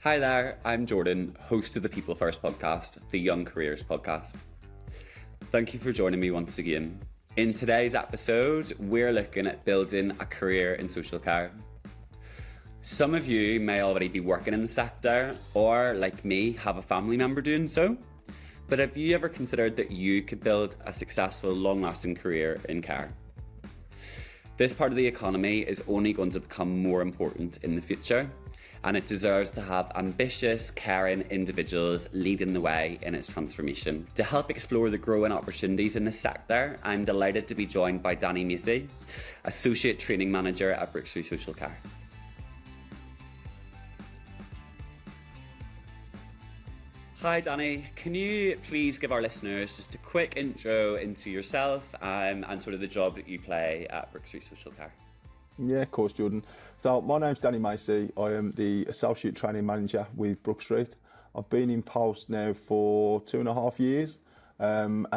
Hi there, I'm Jordan, host of the PeopleFirst Podcast, the Young Careers Podcast. Thank you for joining me once again. In today's episode, we're looking at building a career in social care. Some of you may already be working in the sector, or like me, have a family member doing so. But have you ever considered that you could build a successful, long-lasting career in care? This part of the economy is only going to become more important in the future, and it deserves to have ambitious, caring individuals leading the way in its transformation. To help explore the growing opportunities in this sector, I'm delighted to be joined by Danny Macey, Associate Training Manager at Brook Street Social Care. Hi Danny, can you please give our listeners just a quick intro into yourself and sort of the job that you play at Brook Street Social Care? Yeah, of course, Jordan. So my name's Danny Macey. I am the Associate Training Manager with Brook Street. I've been in post now for 2.5 years, and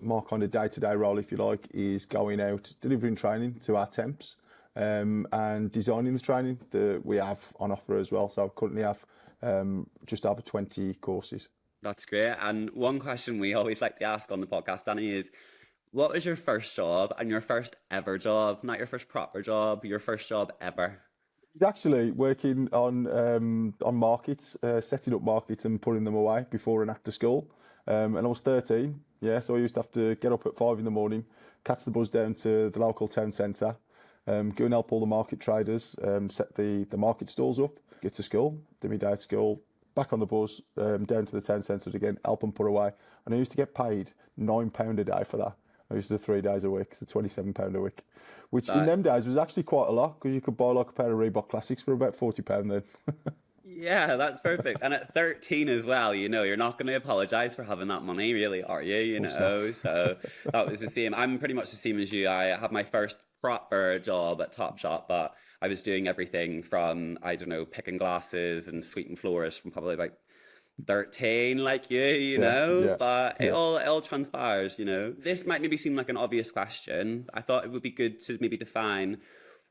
my kind of day-to-day role, if you like, is going out, delivering training to our temps, and designing the training that we have on offer as well. So I currently have just over 20 courses. That's great. And one question we always like to ask on the podcast, Danny, is what was your first job and your first ever job? Not your first proper job, your first job ever? Actually, working on markets, setting up markets and putting them away before and after school. And I was 13, so I used to have to get up at 5 a.m, catch the bus down to the local town centre, go and help all the market traders, set the market stalls up, get to school, do my day at school, back on the bus, down to the town centre again, help them put away. And I used to get paid £9 a day for that. I used to do 3 days a week, so £27 a week, which in them days was actually quite a lot because you could buy like a pair of Reebok Classics for about £40 then. Yeah, that's perfect. And at 13 as well, you're not going to apologise for having that money, really, are you? So that was the same. I'm pretty much the same as you. I had my first proper job at Topshop, but I was doing everything from, picking glasses and sweeping floors from probably about 13 like you know, but it all transpires, This might maybe seem like an obvious question. I thought it would be good to maybe define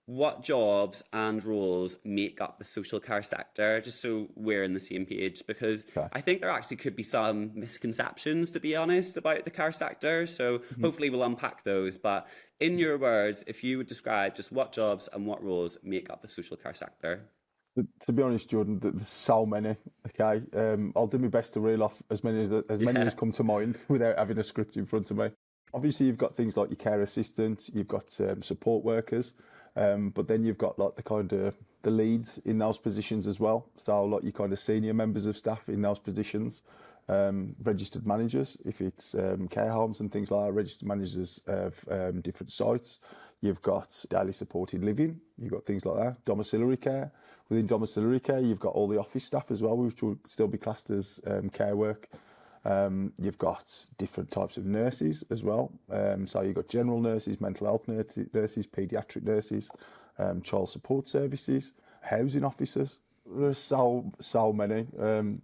what jobs and roles make up the social care sector, just so we're on the same page, because I think there actually could be some misconceptions, to be honest, about the care sector. So hopefully we'll unpack those. But in your words, if you would describe just what jobs and what roles make up the social care sector. To be honest, Jordan, there's so many. Okay, I'll do my best to reel off as many as come to mind without having a script in front of me. Obviously, you've got things like your care assistant, you've got support workers, but then you've got like the leads in those positions as well. So like your kind of senior members of staff in those positions, registered managers if it's care homes and things like that, registered managers of different sites. You've got daily supported living, you've got things like that, domiciliary care. Within domiciliary care, you've got all the office staff as well, which will still be classed as care work. You've got different types of nurses as well. So you've got general nurses, mental health nurses, paediatric nurses, child support services, housing officers. There's so many.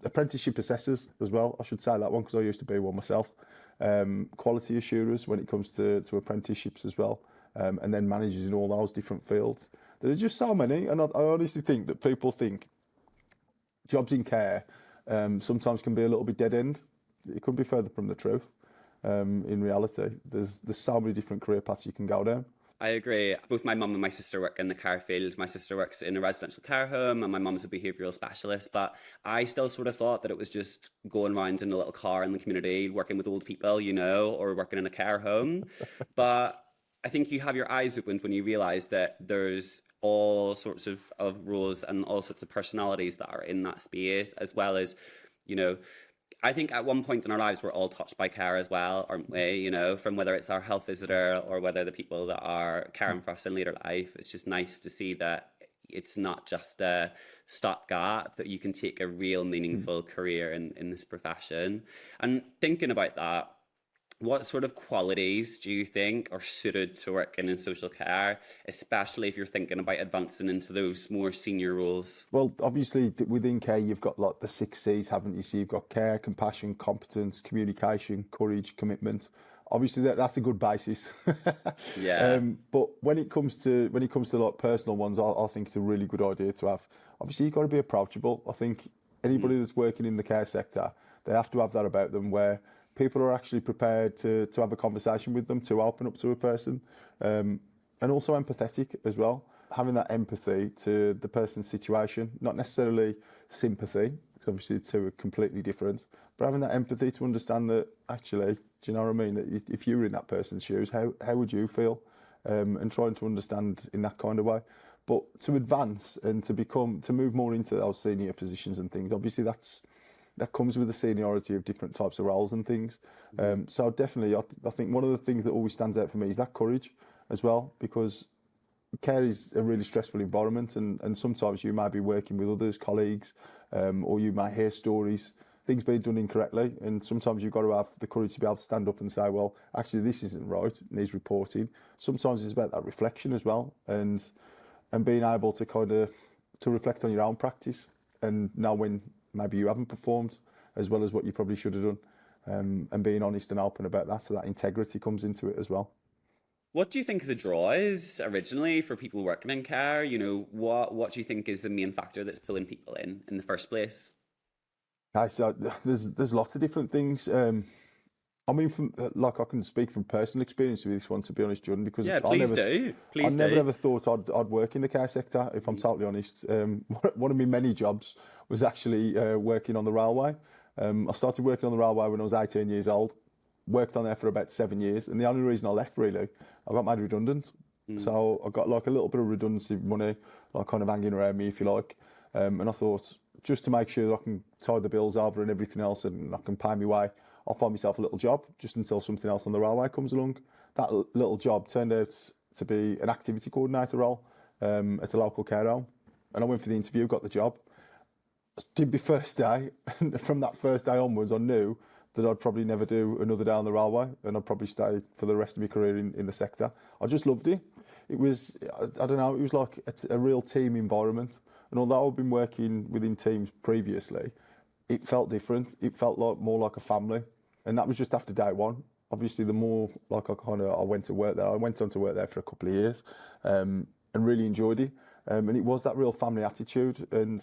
Apprenticeship assessors as well. I should say that one because I used to be one myself. Quality assurers when it comes to apprenticeships as well. And then managers in all those different fields. There are just so many, and I honestly think that people think jobs in care sometimes can be a little bit dead end. It couldn't be further from the truth. In reality, there's so many different career paths you can go down. I agree. Both my mum and my sister work in the care field. My sister works in a residential care home and my mum's a behavioural specialist. But I still sort of thought that it was just going around in a little car in the community, working with old people, or working in a care home. But I think you have your eyes opened when you realise that there's all sorts of roles and all sorts of personalities that are in that space, as well as, I think at one point in our lives we're all touched by care as well, aren't we? From whether it's our health visitor or whether the people that are caring for us in later life. It's just nice to see that it's not just a stopgap, that you can take a real meaningful career in this profession. And thinking about that, what sort of qualities do you think are suited to working in social care, especially if you're thinking about advancing into those more senior roles? Well, obviously within care, you've got like the 6 C's, haven't you? So you've got care, compassion, competence, communication, courage, commitment. Obviously that's a good basis. Yeah. But when it comes to like personal ones, I think it's a really good idea to have. Obviously you've got to be approachable. I think Anybody that's working in the care sector, they have to have that about them, where people are actually prepared to have a conversation with them, to open up to a person, and also empathetic as well. Having that empathy to the person's situation, not necessarily sympathy, because obviously the two are completely different, but having that empathy to understand that actually, do you know what I mean? That if you were in that person's shoes, how would you feel? And trying to understand in that kind of way. But to advance and to move more into those senior positions and things, obviously that comes with the seniority of different types of roles and things. So definitely, I think one of the things that always stands out for me is that courage as well, because care is a really stressful environment, and sometimes you might be working with others, colleagues, or you might hear stories, things being done incorrectly, and sometimes you've got to have the courage to be able to stand up and say, well, actually this isn't right, and needs reporting. Sometimes it's about that reflection as well, and being able to kind of to reflect on your own practice and know when maybe you haven't performed as well as what you probably should have done, and being honest and open about that, so that integrity comes into it as well. What do you think the draw is originally for people working in care? You know, what do you think is the main factor that's pulling people in the first place? Okay, so there's lots of different things. I mean, I can speak from personal experience with this one, to be honest, Jordan, because Yeah, please do. I never ever thought I'd work in the care sector, if I'm totally honest. One of my many jobs was actually working on the railway. I started working on the railway when I was 18 years old. Worked on there for about 7 years, and the only reason I left, really, I got made redundant. So I got like a little bit of redundancy money, like kind of hanging around me, if you like. And I thought, just to make sure that I can tie the bills over and everything else, and I can pay my way, I'll find myself a little job just until something else on the railway comes along. That little job turned out to be an activity coordinator role at a local care home, and I went for the interview, got the job. Did my first day, and from that first day onwards, I knew that I'd probably never do another day on the railway, and I'd probably stay for the rest of my career in the sector. I just loved it. It was, I don't know, it was like a real team environment. And although I've been working within teams previously, it felt different. It felt more like a family. And that was just after day one. Obviously, the more like I went to work there, I went on to work there for a couple of years, and really enjoyed it. And it was that real family attitude. And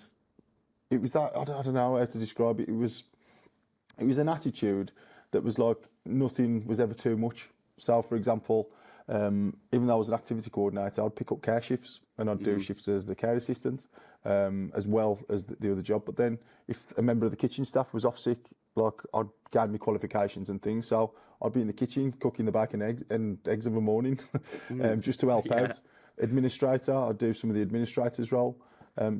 it was that, I don't know how to describe it. It was an attitude that was like nothing was ever too much. So, for example, even though I was an activity coordinator, I'd pick up care shifts, and I'd do shifts as the care assistant, as well as the other job. But then if a member of the kitchen staff was off sick, like I'd gain my qualifications and things. So I'd be in the kitchen cooking the bacon and eggs of a morning, just to help out. Administrator, I'd do some of the administrator's role.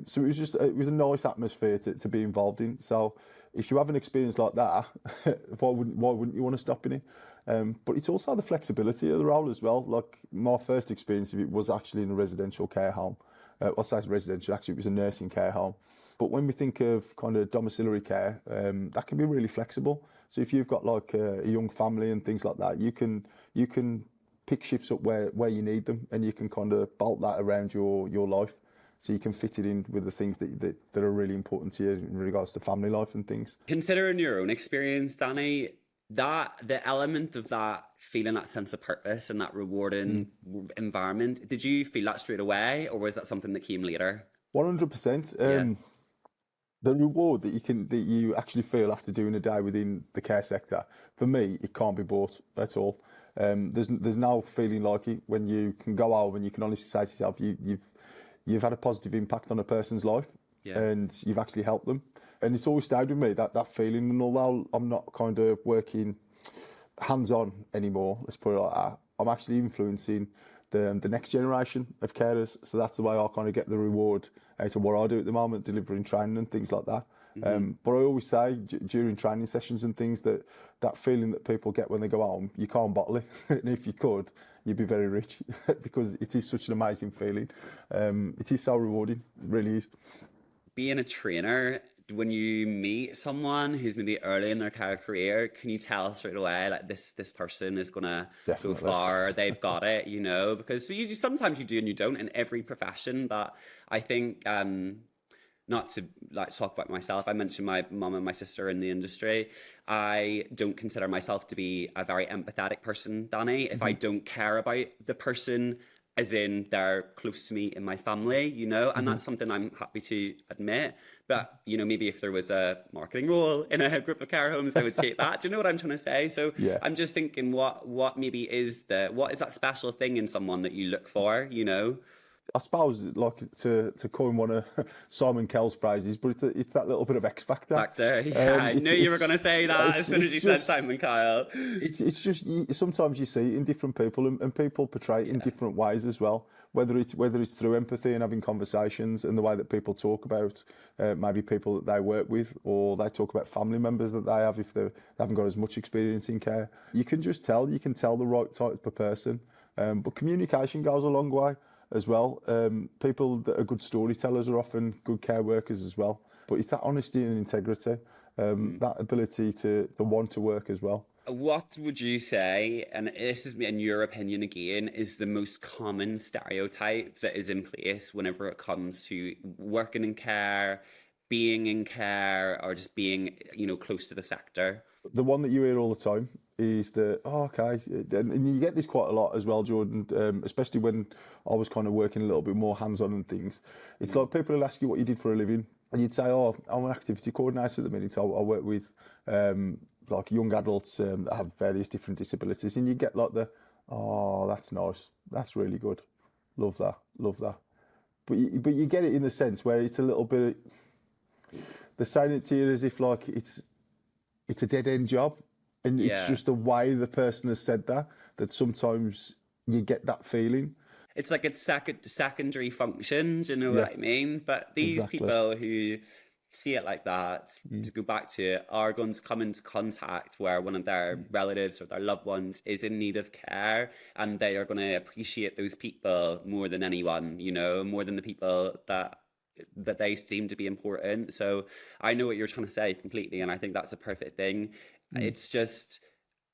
So it was a nice atmosphere to be involved in. So if you have an experience like that, why wouldn't you want to stop in it? But it's also the flexibility of the role as well. Like my first experience of it was actually in a residential care home. I say residential, actually it was a nursing care home. But when we think of kind of domiciliary care, that can be really flexible. So if you've got like a young family and things like that, you can pick shifts up where you need them, and you can kind of bolt that around your life. So you can fit it in with the things that are really important to you in regards to family life and things. Considering your own experience, Danny, the element of that feeling that sense of purpose and that rewarding environment, did you feel that straight away, or was that something that came later? 100%. The reward that you actually feel after doing a day within the care sector, for me, it can't be bought at all. There's no feeling like it when you can go out and you can honestly say to yourself, you've had a positive impact on a person's life, and you've actually helped them. And it's always stayed with me, that feeling. And although I'm not kind of working hands-on anymore, let's put it like that, I'm actually influencing the next generation of carers. So that's the way I kind of get the reward out of what I do at the moment, delivering training and things like that. But I always say during training sessions and things that feeling that people get when they go home, you can't bottle it. And if you could, you'd be very rich, because it is such an amazing feeling. It is so rewarding, it really is. Being a trainer, when you meet someone who's maybe early in their career, can you tell straight away, like, this person is going to go far, they've got it, you know? Because sometimes you do and you don't in every profession. But I think, not to like talk about myself, I mentioned my mum and my sister in the industry. I don't consider myself to be a very empathetic person, Danny. If I don't care about the person, as in they're close to me in my family, you know, and that's something I'm happy to admit. but maybe if there was a marketing role in a group of care homes, I would take that. Do you know what I'm trying to say? So Yeah. I'm just thinking, what maybe is what is that special thing in someone that you look for? I suppose, like, to coin one of Simon Cowell's phrases, but it's that little bit of X factor. Factor. Yeah, I knew you were going to say that as soon as you said Simon Cowell. It's just sometimes you see it in different people, and people portray it in different ways as well. Whether it's through empathy and having conversations, and the way that people talk about maybe people that they work with, or they talk about family members that they have if they haven't got as much experience in care. You can just tell. You can tell the right type of person. But communication goes a long way as well. People that are good storytellers are often good care workers as well. But it's that honesty and integrity, that ability to want to work as well. What would you say, and this is in your opinion again, is the most common stereotype that is in place whenever it comes to working in care, being in care, or just being, close to the sector? The one that you hear all the time is that, and you get this quite a lot as well, Jordan, especially when I was kind of working a little bit more hands-on and things. It's like people will ask you what you did for a living, and you'd say, oh, I'm an activity coordinator at the minute, so I work with like young adults that have various different disabilities, and you get like oh, that's nice, that's really good, love that. But you get it in the sense where it's a little bit, they're saying it to you as if like it's a dead-end job. And it's just the way the person has said that sometimes you get that feeling. It's like it's secondary functions, you know what I mean? But these people who see it like that, to go back to it, are going to come into contact where one of their relatives or their loved ones is in need of care, and they are going to appreciate those people more than anyone, more than the people that they seem to be important. So I know what you're trying to say completely, and I think that's a perfect thing. It's just,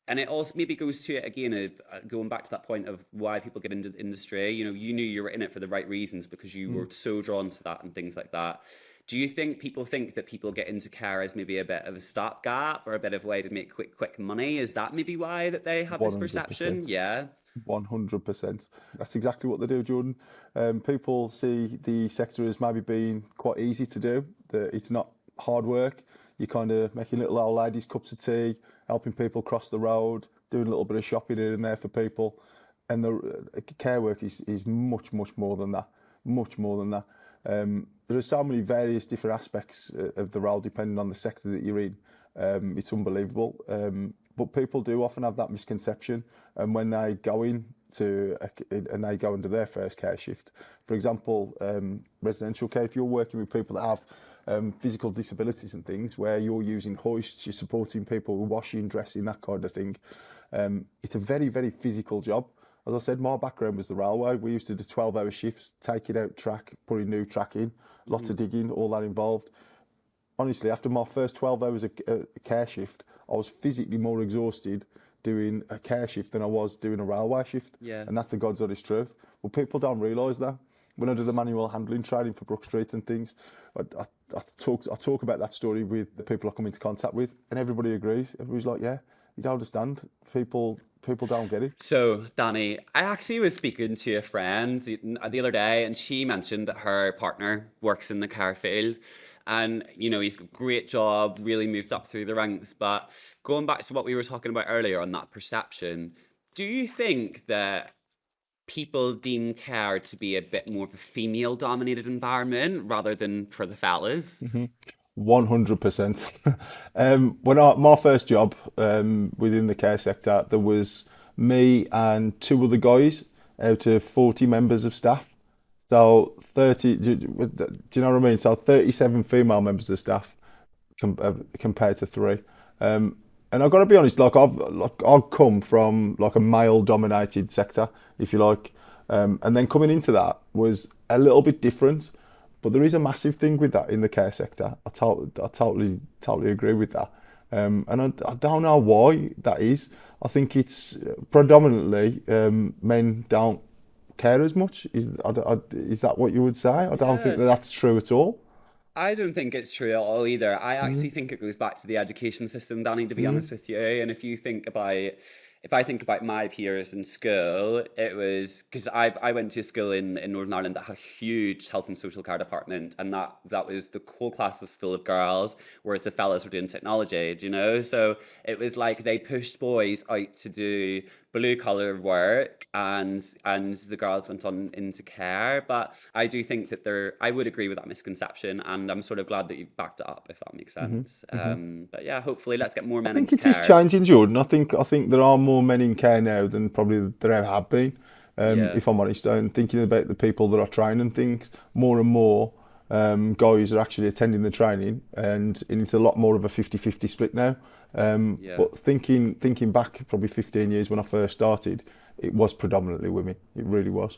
and it also maybe goes to it again, going back to that point of why people get into the industry. You knew you were in it for the right reasons because you were so drawn to that and things like that. Do you think people think that people get into care as maybe a bit of a stopgap or a bit of a way to make quick money? Is that maybe why that they have 100%. This perception? Yeah. 100%. That's exactly what they do, Jordan. People see the sector as maybe being quite easy to do, that it's not hard work. You're kind of making little old ladies cups of tea, helping people cross the road, doing a little bit of shopping here and there for people. And the care work is much more than that. Much more than that. There are so many various different aspects of the role depending on the sector that you're in. It's unbelievable. But people do often have that misconception. And when they go into their first care shift, for example, residential care, if you're working with people that have physical disabilities and things, where you're using hoists, you're supporting people with washing, dressing, that kind of thing. It's a very, very physical job. As I said, my background was the railway. We used to do 12-hour shifts, taking out track, putting new track in, lots of digging, all that involved. Honestly, after my first 12 hours of care shift, I was physically more exhausted doing a care shift than I was doing a railway shift. Yeah. And that's the God's honest truth. Well, people don't realise that. When I do the manual handling training for Brook Street and things, I talk about that story with the people I come into contact with, and everybody agrees. Everybody's like, yeah, you don't understand. People don't get it. So, Danny, I actually was speaking to a friend the other day, and she mentioned that her partner works in the care field. And, he's got a great job, really moved up through the ranks. But going back to what we were talking about earlier on that perception, do you think that people deem care to be a bit more of a female-dominated environment rather than for the fellas? 100%. When my first job within the care sector, there was me and two other guys out of 40 members of staff. So 30, do you know what I mean? So 37 female members of staff compared to 3. And I've got to be honest, I've come from like a male-dominated sector, if you like, and then coming into that was a little bit different. But there is a massive thing with that in the care sector. I totally agree with that. And I don't know why that is. I think it's predominantly men don't care as much. Is that what you would say? I don't think that's true at all. I don't think it's true at all either. I actually think it goes back to the education system, Danny, to be honest with you. And if you think about if I think about my peers in school, it was because I went to a school in Northern Ireland that had a huge health and social care department, and that was the whole class was full of girls, whereas the fellas were doing technology, do you know? So it was like they pushed boys out to do blue collar work, and the girls went on into care. But I do think that I would agree with that misconception, and I'm sort of glad that you've backed it up, if that makes sense. But yeah, hopefully let's get more men I think into it care. is changing, Jordan. I think there are more men in care now than probably there ever have been. Yeah. If I'm honest, and thinking about the people that are training things, more and more guys are actually attending the training, and it's a lot more of a 50-50 split now. But thinking back probably 15 years when I first started, it was predominantly women. It really was.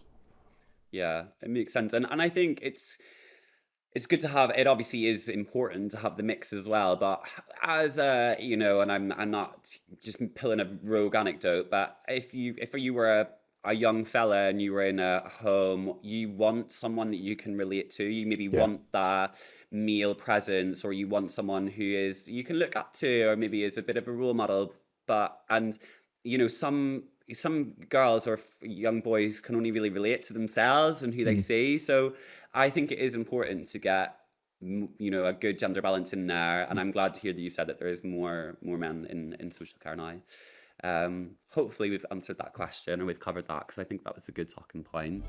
Yeah, it makes sense. And I think it's good to have, it obviously is important to have the mix as well, but as you know, and I'm not just pulling a rogue anecdote, but if you were a young fella and you were in a home, you want someone that you can relate to. You maybe want that male presence, or you want someone who is you can look up to, or maybe is a bit of a role model. And you know, some girls or young boys can only really relate to themselves and who they see. So I think it is important to get a good gender balance in there, and I'm glad to hear that you said that there is more men in social care now. Hopefully we've answered that question, or we've covered that, because I think that was a good talking point.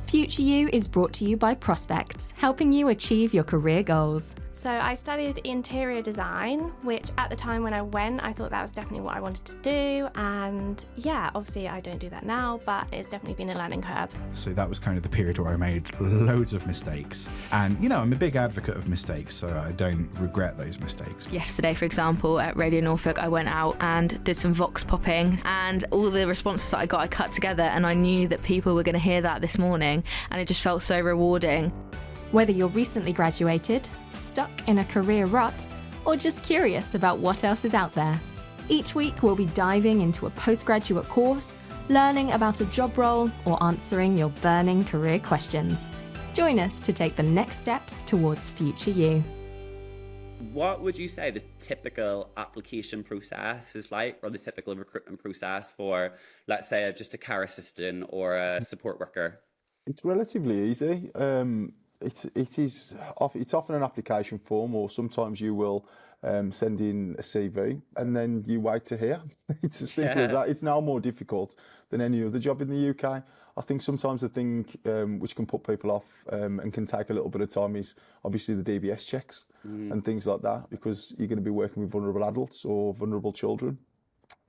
Future You is brought to you by Prospects, helping you achieve your career goals. So I studied interior design, which at the time when I went, I thought that was definitely what I wanted to do. And yeah, obviously I don't do that now, but it's definitely been a learning curve. So that was kind of the period where I made loads of mistakes. And, you know, I'm a big advocate of mistakes, so I don't regret those mistakes. Yesterday, for example, at Radio Norfolk, I went out and did some vox popping, and all the responses that I got, I cut together, and I knew that people were going to hear that this morning, and it just felt so rewarding. Whether you're recently graduated, stuck in a career rut, or just curious about what else is out there, each week we'll be diving into a postgraduate course, learning about a job role, or answering your burning career questions. Join us to take the next steps towards future you. What would you say the typical application process is like, or the typical recruitment process for, let's say, just a care assistant or a support worker? It's relatively easy. It's often an application form, or sometimes you will send in a CV and then you wait to hear. It's as simple as that. It's now more difficult than any other job in the UK. I think sometimes the thing which can put people off and can take a little bit of time is obviously the DBS checks and things like that, because you're going to be working with vulnerable adults or vulnerable children.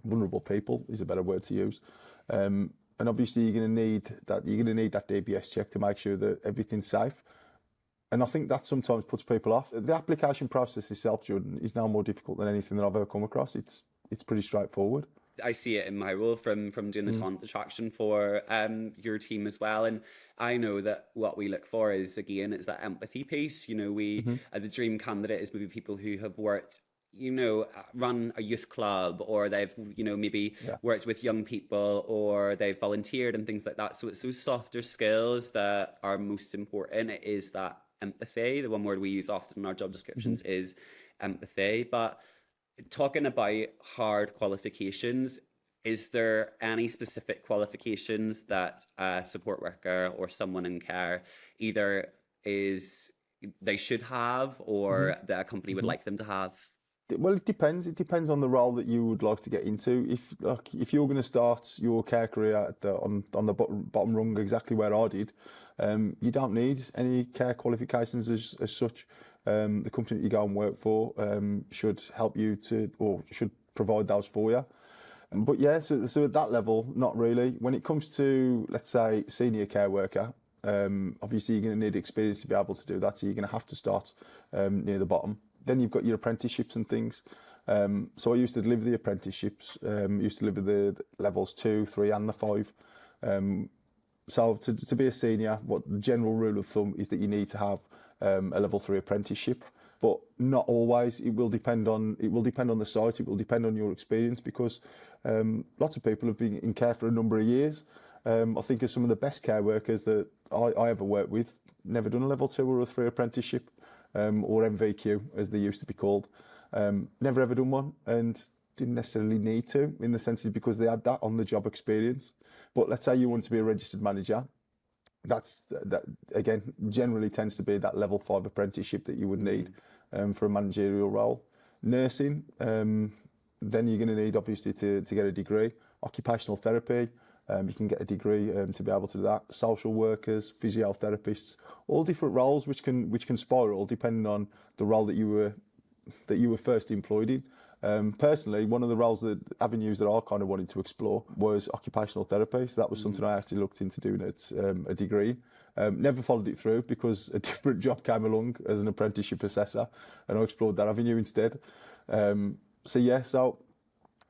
Vulnerable people is a better word to use. And obviously you're going to need that DBS check to make sure that everything's safe. And I think that sometimes puts people off. The application process itself, Jordan, is now more difficult than anything that I've ever come across. It's pretty straightforward. I see it in my role from doing the talent attraction for your team as well. And I know that what we look for is that empathy piece. You know, the dream candidate is maybe people who have worked, run a youth club, or they've, maybe worked with young people, or they've volunteered and things like that. So it's those softer skills that are most important. It is that empathy. The one word we use often in our job descriptions is empathy. But talking about hard qualifications, is there any specific qualifications that a support worker or someone in care either they should have, or that a company would like them to have? Well, it depends. It depends on the role that you would like to get into. If you're going to start your care career on the bottom rung, exactly where I did, you don't need any care qualifications as such. The company that you go and work for should help you should provide those for you. But yeah, so at that level, not really. When it comes to, let's say, senior care worker, obviously you're going to need experience to be able to do that. So you're going to have to start near the bottom. Then you've got your apprenticeships and things. So I used to deliver the apprenticeships, used to deliver the levels 2, 3 and the 5. So to be a senior, what the general rule of thumb is that you need to have a level 3 apprenticeship, but not always. It will depend on the site. It will depend on your experience, because lots of people have been in care for a number of years. I think of some of the best care workers that I ever worked with, never done a level 2 or a 3 apprenticeship. or MVQ as they used to be called. Never ever done one, and didn't necessarily need to, in the sense is because they had that on the job experience. But let's say you want to be a registered manager, that again generally tends to be that level 5 apprenticeship that you would need for a managerial role. Nursing, then you're going to need obviously to get a degree. Occupational therapy, you can get a degree to be able to do that. Social workers, physiotherapists, all different roles which can spiral depending on the role that you were first employed in. Personally, one of the avenues that I kind of wanted to explore was occupational therapy. So that was something I actually looked into doing at a degree. Never followed it through because a different job came along as an apprenticeship assessor, and I explored that avenue instead. So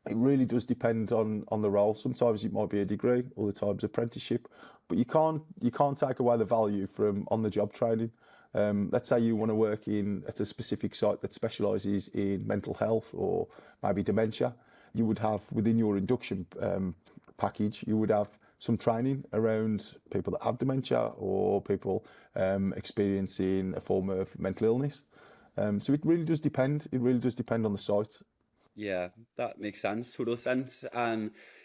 it really does depend on the role. Sometimes it might be a degree, other times apprenticeship, but you can't take away the value from on-the-job training. Let's say you want to work at a specific site that specialises in mental health or maybe dementia. You would have within your induction package, you would have some training around people that have dementia or people experiencing a form of mental illness. So it really does depend. It really does depend on the site. Yeah, that makes sense, total sense.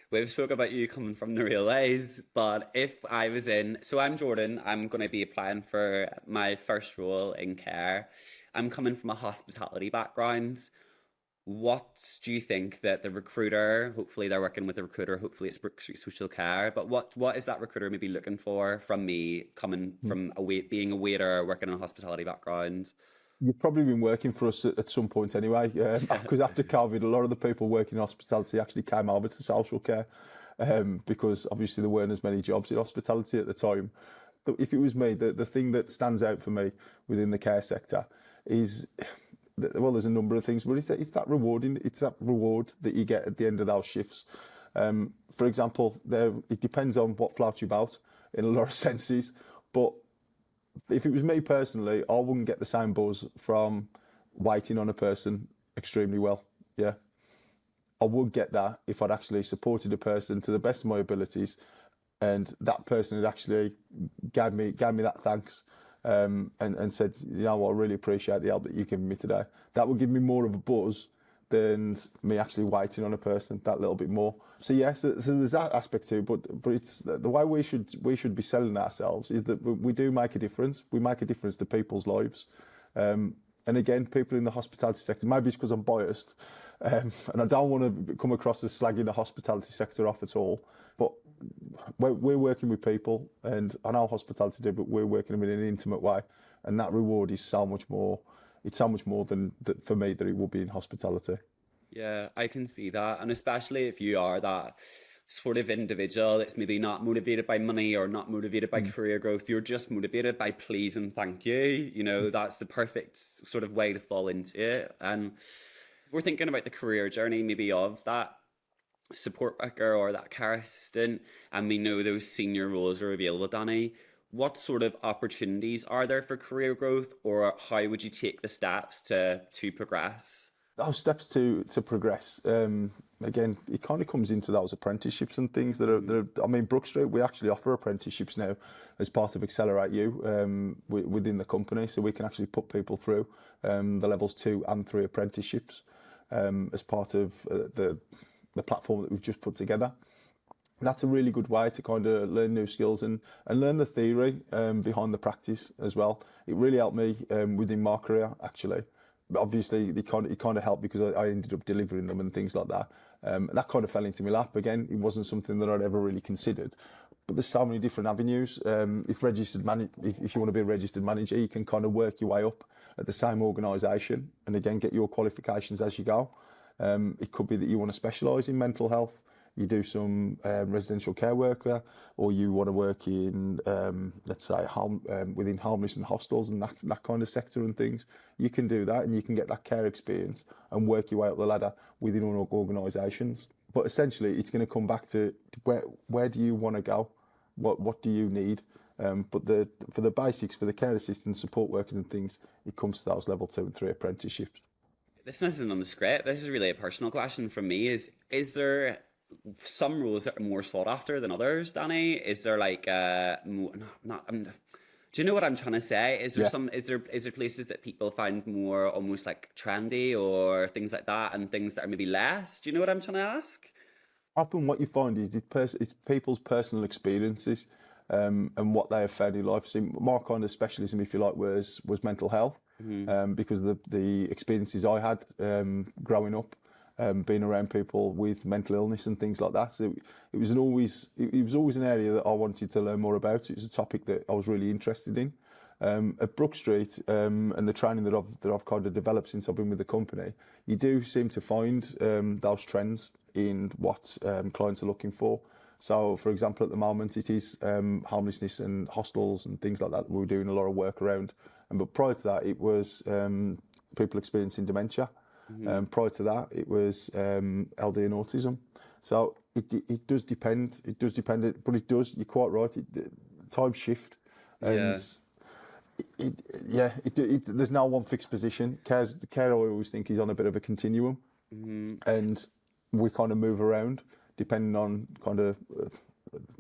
We've spoke about you coming from the relays, but if I was so I'm Jordan, I'm going to be applying for my first role in care. I'm coming from a hospitality background. What do you think that the recruiter, hopefully they're working with a recruiter, hopefully it's Brook Street Social Care, but what is that recruiter maybe looking for from me coming from being a waiter, working in a hospitality background? You've probably been working for us at some point anyway, because after COVID, a lot of the people working in hospitality actually came over to social care because obviously there weren't as many jobs in hospitality at the time. If it was me, the thing that stands out for me within the care sector is, well, there's a number of things, but it's that reward that you get at the end of those shifts. For example, it depends on what floats your boat in a lot of senses, but if it was me personally, I wouldn't get the same buzz from waiting on a person extremely well. Yeah, I would get that if I'd actually supported a person to the best of my abilities, and that person had actually gave me that thanks, and said, you know what, I really appreciate the help that you've given me today. That would give me more of a buzz than me actually waiting on a person that little bit more. So yes, so there's that aspect too, but it's the way we should be selling ourselves is that we do make a difference. We make a difference to people's lives, and again, people in the hospitality sector. Maybe it's because I'm biased, and I don't want to come across as slagging the hospitality sector off at all. But we're working with people, and I know hospitality do, but we're working in an intimate way, and that reward is so much more. It's so much more than for me that it will be in hospitality. Yeah, I can see that. And especially if you are that sort of individual that's maybe not motivated by money or not motivated by career growth, you're just motivated by please and thank you. You know, that's the perfect sort of way to fall into it. And if we're thinking about the career journey maybe of that support worker or that care assistant, and we know those senior roles are available, Danny, what sort of opportunities are there for career growth, or how would you take the steps to progress? Those steps to progress, again, it kind of comes into those apprenticeships and things that are I mean, Brook Street, we actually offer apprenticeships now as part of Accelerate You within the company, so we can actually put people through the levels 2 and 3 apprenticeships as part of the platform that we've just put together. That's a really good way to kind of learn new skills and learn the theory behind the practice as well. It really helped me within my career, actually. But obviously, it kind of helped because I ended up delivering them and things like that. That kind of fell into my lap. Again, it wasn't something that I'd ever really considered. But there's so many different avenues. If you want to be a registered manager, you can kind of work your way up at the same organisation and again get your qualifications as you go. It could be that you want to specialise in mental health. You do some residential care worker, or you want to work in, let's say, within homeless and hostels and that kind of sector and things. You can do that, and you can get that care experience and work your way up the ladder within organisations. But essentially, it's going to come back to where do you want to go? What do you need? But for the basics, for the care assistants, support workers and things, it comes to those level 2 and 3 apprenticeships. This isn't on the script. This is really a personal question from me. Is there some roles that are more sought after than others, Danny? Is there like do Do you know what I'm trying to say? Is there Yeah. is there places that people find more almost like trendy or things like that, and things that are maybe less? Do you know what I'm trying to ask? Often what you find is it's people's personal experiences and what they have found in life. So my kind of specialism, if you like, was mental health, because of the experiences I had growing up, being around people with mental illness and things like that. So it was always an area that I wanted to learn more about. It was a topic that I was really interested in. At Brook Street, and the training that I've kind of developed since I've been with the company, you do seem to find those trends in what clients are looking for. So, for example, at the moment, it is homelessness and hostels and things like that we're doing a lot of work around. But prior to that, it was people experiencing dementia. Prior to that, it was LD and autism. So it does depend. It does depend, but it does. You're quite right. Times shift, and there's no one fixed position. Care I always think is on a bit of a continuum, and we kind of move around depending on kind of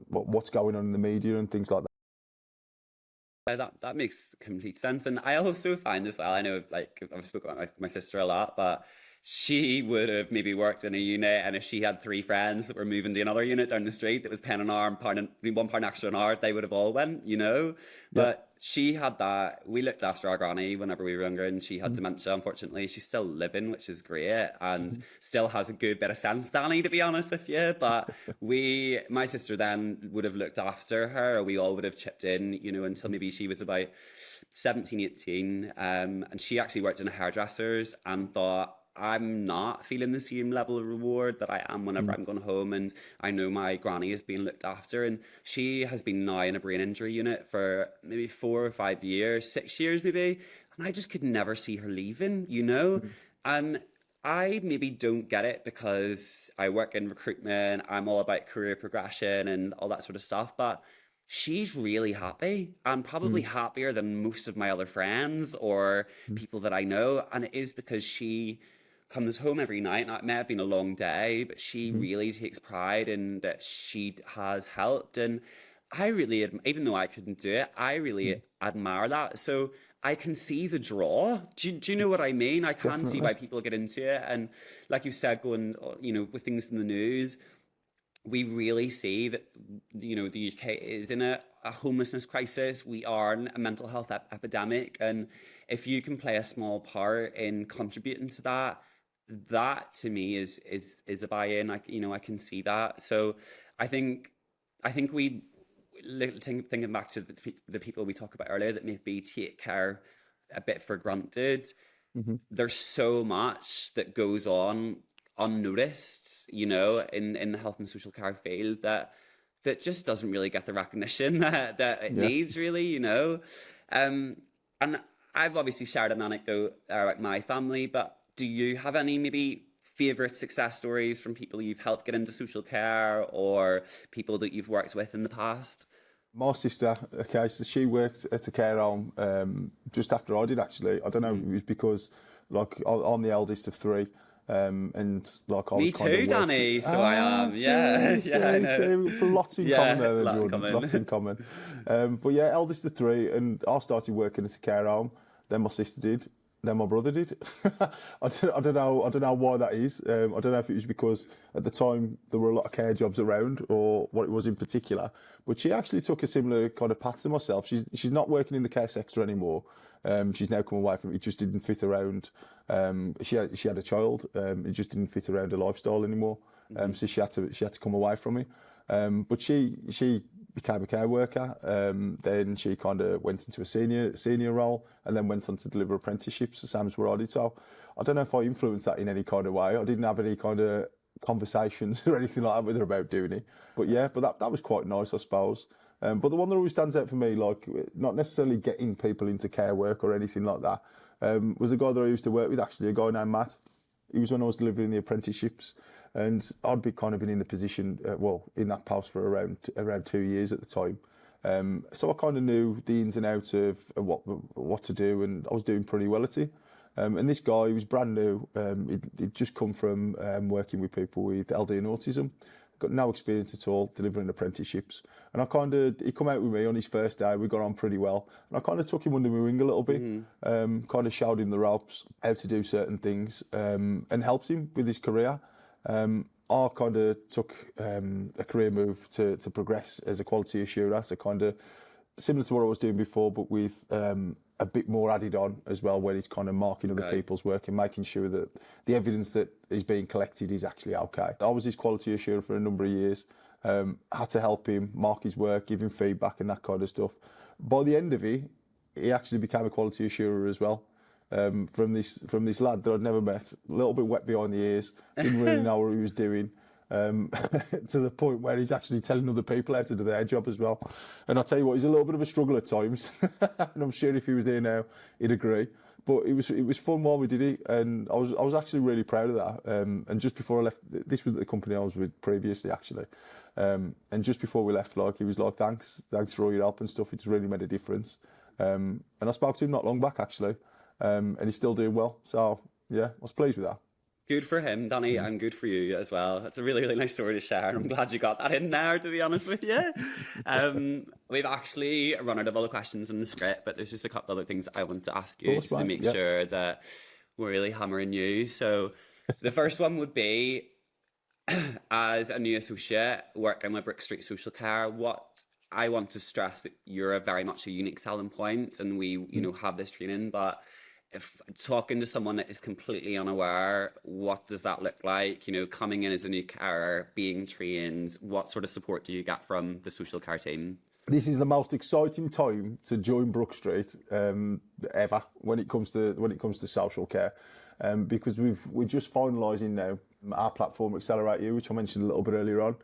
what's going on in the media and things like that. That makes complete sense. And I also find as well, I know, like, I've spoken about my sister a lot, but she would have maybe worked in a unit, and if she had 3 friends that were moving to another unit down the street that was paying an hour, £1 extra an hour, they would have all went, you know. But she had that. We looked after our granny whenever we were younger, and she had dementia, unfortunately. She's still living, which is great, and still has a good bit of sense, Danny, to be honest with you. But my sister then would have looked after her, or we all would have chipped in, you know, until maybe she was about 17, 18. And she actually worked in a hairdresser's and thought, I'm not feeling the same level of reward that I am whenever I'm going home, and I know my granny is being looked after, and she has been now in a brain injury unit for maybe 4 or 5 years, 6 years maybe, and I just could never see her leaving, you know. And I maybe don't get it because I work in recruitment, I'm all about career progression and all that sort of stuff, but she's really happy, and probably happier than most of my other friends or people that I know, and it is because she comes home every night. Now, it may have been a long day, but she really takes pride in that she has helped. And I really, even though I couldn't do it, I really admire that. So I can see the draw. Do you know what I mean? I can see why people get into it. And like you said, going, you know, with things in the news, we really see that, you know, the UK is in a homelessness crisis. We are in a mental health epidemic. And if you can play a small part in contributing to that, that to me is a buy-in. I can see that. So I think we, thinking back to the people we talked about earlier that maybe take care a bit for granted, there's so much that goes on unnoticed, you know, in the health and social care field that just doesn't really get the recognition that it needs, really, you know. And I've obviously shared an anecdote about my family, but do you have any maybe favourite success stories from people you've helped get into social care or people that you've worked with in the past? My sister, okay, so she worked at a care home just after I did, actually. I don't know if it was because, like, I'm the eldest of 3. And like I was Me too, Danny. So I am. I know. Lots in common there, lot in Jordan. common. Lots in common. But yeah, eldest of 3, and I started working at a care home. Then my sister did. Then my brother did. I don't know why that is. I don't know if it was because at the time there were a lot of care jobs around, or what it was in particular. But she actually took a similar kind of path to myself. She's not working in the care sector anymore. She's now come away from it. It just didn't fit around. She had a child. It just didn't fit around her lifestyle anymore. So she had to come away from it. But she became a care worker. Then she kind of went into a senior role, and then went on to deliver apprenticeships, the same as where I did. So I don't know if I influenced that in any kind of way. I didn't have any kind of conversations or anything like that with her about doing it. But yeah, but that was quite nice, I suppose. But the one that always stands out for me, like not necessarily getting people into care work or anything like that, was a guy that I used to work with, actually, a guy named Matt. He was when I was delivering the apprenticeships, and I'd been in the position, in that post for around 2 years at the time. So I kind of knew the ins and outs of what to do, and I was doing pretty well at it. And this guy, he was brand new. He'd just come from working with people with LD and autism. got no experience at all delivering apprenticeships. And he come out with me on his first day, we got on pretty well. And I kind of took him under my wing a little bit, kind of showed him the ropes, how to do certain things, and helped him with his career. I kind of took a career move to progress as a quality assurer, so kind of similar to what I was doing before, but with a bit more added on as well, where it's kind of marking other people's work and making sure that the evidence that is being collected is actually okay. I was his quality assurer for a number of years, had to help him mark his work, give him feedback and that kind of stuff. By the end of it, he actually became a quality assurer as well. From this lad that I'd never met, a little bit wet behind the ears, didn't really know what he was doing, to the point where he's actually telling other people how to do their job as well. And I'll tell you what, he's a little bit of a struggle at times, and I'm sure if he was there now, he'd agree. But it was fun while we did it, and I was actually really proud of that. And just before I left, this was the company I was with previously actually, and just before we left, like, he was like, thanks for all your help and stuff. It's really made a difference. And I spoke to him not long back actually. And he's still doing well. So, yeah, I was pleased with that. Good for him, Danny, and good for you as well. It's a really, really nice story to share, and I'm glad you got that in there, to be honest with you. We've actually run out of all the questions in the script, but there's just a couple other things I want to ask you just to make sure that we're really hammering you. So the first one would be, as a new associate working with Brook Street Social Care, what I want to stress that you're very much a unique selling point, and we, have this training, but if talking to someone that is completely unaware, what does that look like? Coming in as a new carer, being trained, what sort of support do you get from the social care team? This is the most exciting time to join Brook Street ever when it comes to social care, because we're just finalising now our platform Accelerate You, which I mentioned a little bit earlier on.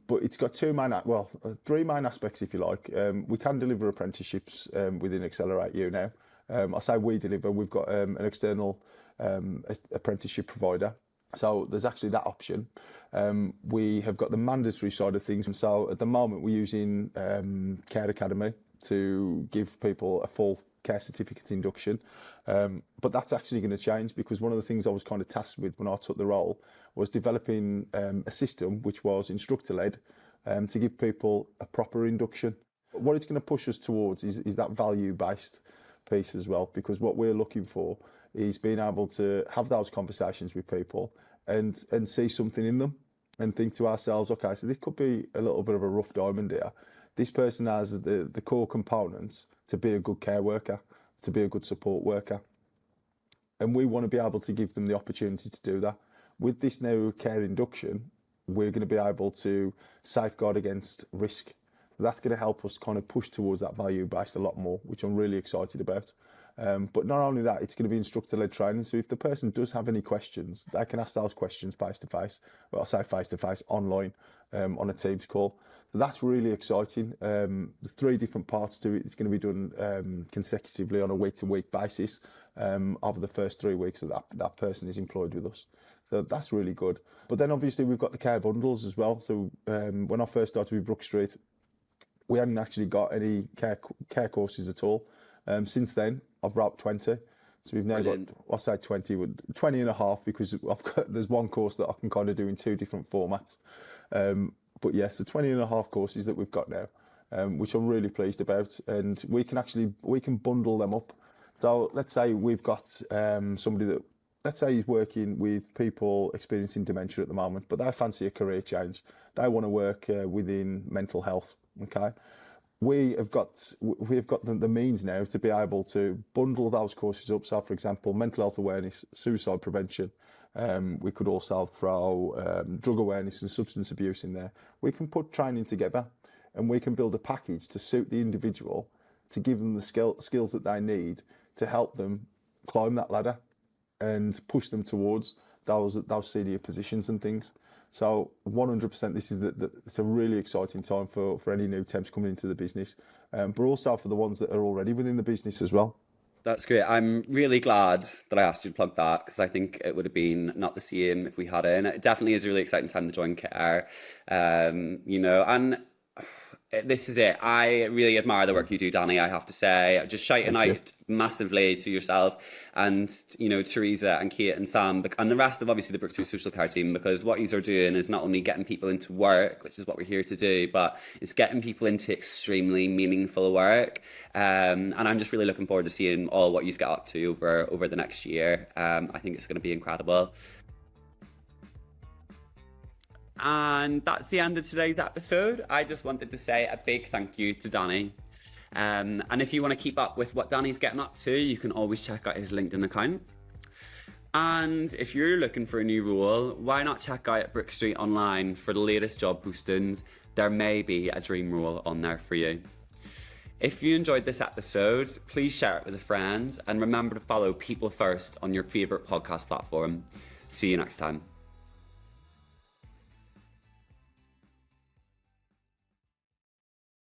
But it's got three main aspects, if you like. We can deliver apprenticeships within Accelerate You now. I say we deliver, we've got an external apprenticeship provider. So there's actually that option. We have got the mandatory side of things. And so at the moment we're using Care Academy to give people a full care certificate induction. But that's actually going to change, because one of the things I was kind of tasked with when I took the role was developing a system which was instructor-led to give people a proper induction. What it's going to push us towards is that value-based piece as well, because what we're looking for is being able to have those conversations with people and see something in them and think to ourselves, okay, so this could be a little bit of a rough diamond here. This person has the core components to be a good care worker, to be a good support worker. And we want to be able to give them the opportunity to do that. With this now care induction, we're going to be able to safeguard against risk. So that's going to help us kind of push towards that value based a lot more, which I'm really excited about. But not only that, it's going to be instructor-led training. So if the person does have any questions, they can ask those questions face-to-face. Well, I say face-to-face, online, on a Teams call. So that's really exciting. There's 3 different parts to it. It's going to be done consecutively on a week-to-week basis over the first 3 weeks that person is employed with us. So that's really good. But then obviously we've got the care bundles as well. So when I first started with Brook Street, we hadn't actually got any care courses at all. Since then, I've wrote 20. So we've now got, I say 20 and a half, because there's one course that I can kind of do in 2 different formats. But yes, the 20 and a half courses that we've got now, which I'm really pleased about. And we can bundle them up. So let's say we've got somebody that, let's say he's working with people experiencing dementia at the moment, but they fancy a career change. They want to work within mental health. Okay, we have got the means now to be able to bundle those courses up. So, for example, mental health awareness, suicide prevention. We could also throw drug awareness and substance abuse in there. We can put training together, and we can build a package to suit the individual, to give them the skills that they need to help them climb that ladder and push them towards those senior positions and things. So 100%, this is it's a really exciting time for any new temps coming into the business, but also for the ones that are already within the business as well. That's great. I'm really glad that I asked you to plug that, because I think it would have been not the same if we hadn't. It definitely is a really exciting time to join care, and This is it. I really admire the work you do, Danny, I have to say. Just shouting out massively to yourself and, you know, Teresa and Kate and Sam and the rest of obviously the Brook Street Social Care team, because what you are doing is not only getting people into work, which is what we're here to do, but it's getting people into extremely meaningful work. And I'm just really looking forward to seeing all what you get up to over the next year. I think it's going to be incredible. And that's the end of today's episode. I just wanted to say a big thank you to Danny. And if you want to keep up with what Danny's getting up to, you can always check out his LinkedIn account. And if you're looking for a new role, why not check out Brook Street online for the latest job postings? There may be a dream role on there for you. If you enjoyed this episode, please share it with a friend and remember to follow PeopleFirst on your favourite podcast platform. See you next time.